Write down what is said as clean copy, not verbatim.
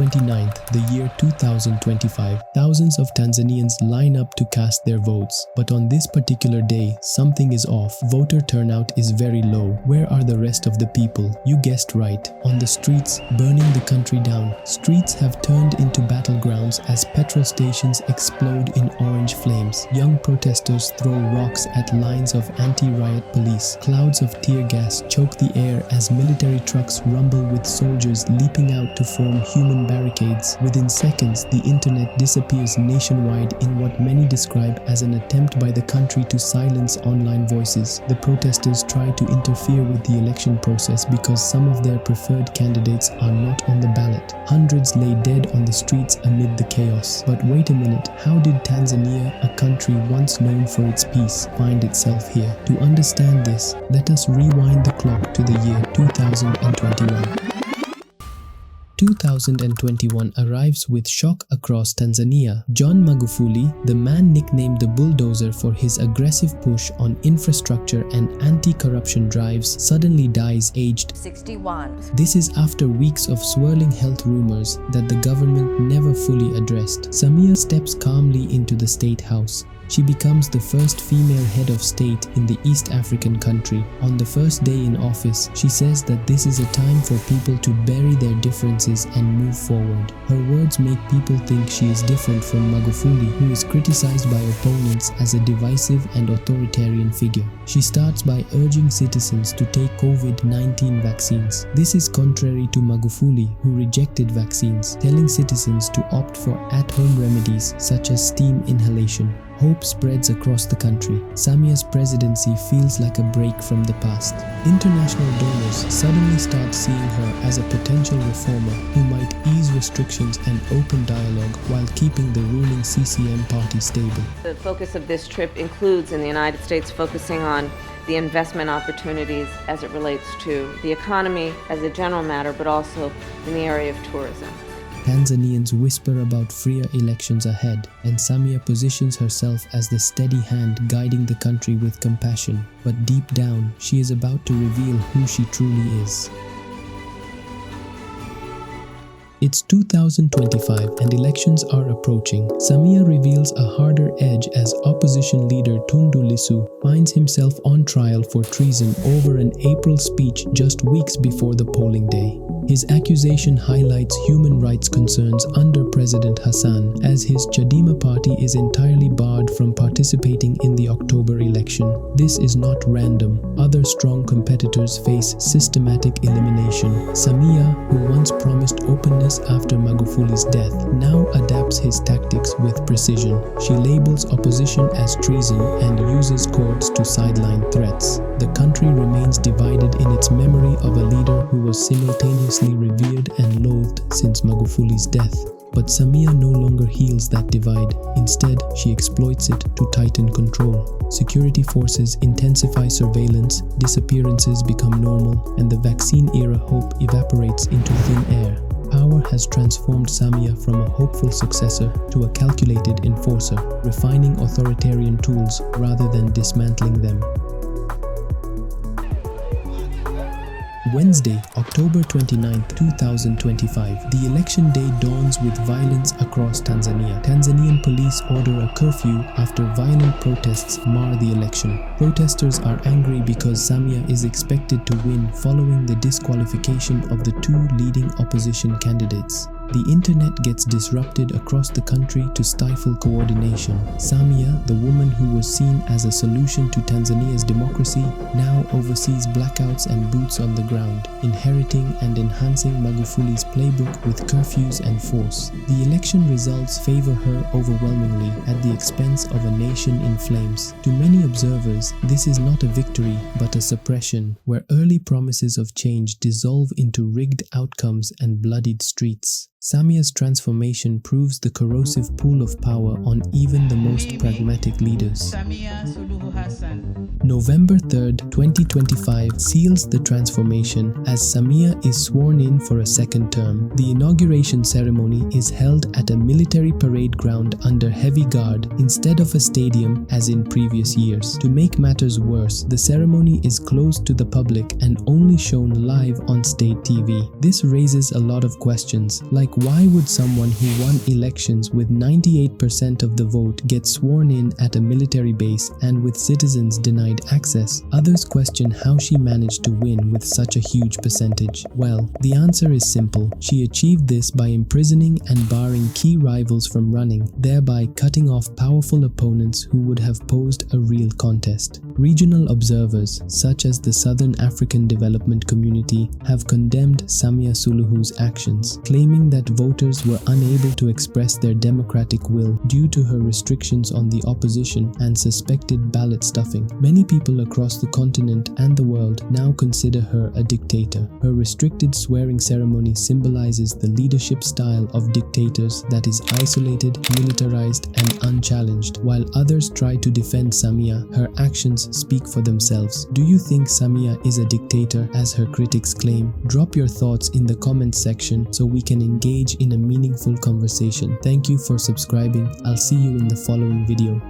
29th, the year 2025, thousands of Tanzanians line up to cast their votes. But on this particular day, something is off. Voter turnout is very low. Where are the rest of the people? You guessed right. On the streets, burning the country down. Streets have turned into battlegrounds as petrol stations explode in orange flames. Young protesters throw rocks at lines of anti-riot police. Clouds of tear gas choke the air as military trucks rumble with soldiers leaping out to form human barricades. Within seconds, the internet disappears nationwide in what many describe as an attempt by the country to silence online voices. The protesters try to interfere with the election process because some of their preferred candidates are not on the ballot. Hundreds lay dead on the streets amid the chaos. But wait a minute, how did Tanzania, a country once known for its peace, find itself here? To understand this, let us rewind the clock to the year 2021. 2021 arrives with shock across Tanzania. John Magufuli, the man nicknamed the bulldozer for his aggressive push on infrastructure and anti-corruption drives, suddenly dies aged 61. This is after weeks of swirling health rumors that the government never fully addressed. Samia steps calmly into the State House. She becomes the first female head of state in the East African country. On the first day in office, she says that this is a time for people to bury their differences and move forward. Her words make people think she is different from Magufuli, who is criticized by opponents as a divisive and authoritarian figure. She starts by urging citizens to take COVID-19 vaccines. This is contrary to Magufuli, who rejected vaccines, telling citizens to opt for at-home remedies such as steam inhalation. Hope spreads across the country. Samia's presidency feels like a break from the past. International donors suddenly start seeing her as a potential reformer who might ease restrictions and open dialogue while keeping the ruling CCM party stable. The focus of this trip includes in the United States focusing on the investment opportunities as it relates to the economy as a general matter, but also in the area of tourism. Tanzanians whisper about freer elections ahead, and Samia positions herself as the steady hand guiding the country with compassion. But deep down, she is about to reveal who she truly is. It's 2025 and elections are approaching. Samia reveals a harder edge as opposition leader Tundu Lissu finds himself on trial for treason over an April speech just weeks before the polling day. His accusation highlights human rights concerns under President Hassan, as his Chadema party is entirely barred from participating in the October election. This is not random. Other strong competitors face systematic elimination. Samia, who once promised openness after Magufuli's death, now adapts his tactics with precision. She labels opposition as treason and uses courts to sideline threats. The country remains divided in its memory of a leader who was simultaneously revered and loathed since Magufuli's death. But Samia no longer heals that divide. Instead, she exploits it to tighten control. Security forces intensify surveillance, disappearances become normal, and the vaccine-era hope evaporates into thin air. Power has transformed Samia from a hopeful successor to a calculated enforcer, refining authoritarian tools rather than dismantling them. Wednesday, October 29, 2025. The election day dawns with violence across Tanzania. Tanzanian police order a curfew after violent protests mar the election. Protesters are angry because Samia is expected to win following the disqualification of the two leading opposition candidates. The internet gets disrupted across the country to stifle coordination. Samia, the woman who was seen as a solution to Tanzania's democracy, now oversees blackouts and boots on the ground, inheriting and enhancing Magufuli's playbook with curfews and force. The election results favor her overwhelmingly at the expense of a nation in flames. To many observers, this is not a victory but a suppression, where early promises of change dissolve into rigged outcomes and bloodied streets. Samia's transformation proves the corrosive pool of power on even the most pragmatic leaders. Samia Suluhu Hassan. November 3, 2025 seals the transformation as Samia is sworn in for a second term. The inauguration ceremony is held at a military parade ground under heavy guard instead of a stadium as in previous years. To make matters worse, the ceremony is closed to the public and only shown live on state TV. This raises a lot of questions, like Like, why would someone who won elections with 98% of the vote get sworn in at a military base and with citizens denied access? Others question how she managed to win with such a huge percentage. Well, the answer is simple. She achieved this by imprisoning and barring key rivals from running, thereby cutting off powerful opponents who would have posed a real contest. Regional observers, such as the Southern African Development Community, have condemned Samia Suluhu's actions, claiming that voters were unable to express their democratic will due to her restrictions on the opposition and suspected ballot stuffing. Many people across the continent and the world now consider her a dictator. Her restricted swearing ceremony symbolizes the leadership style of dictators that is isolated, militarized, and unchallenged. While others try to defend Samia, her actions speak for themselves. Do you think Samia is a dictator, as her critics claim? Drop your thoughts in the comments section so we can engage in a meaningful conversation. Thank you for subscribing. I'll see you in the following video.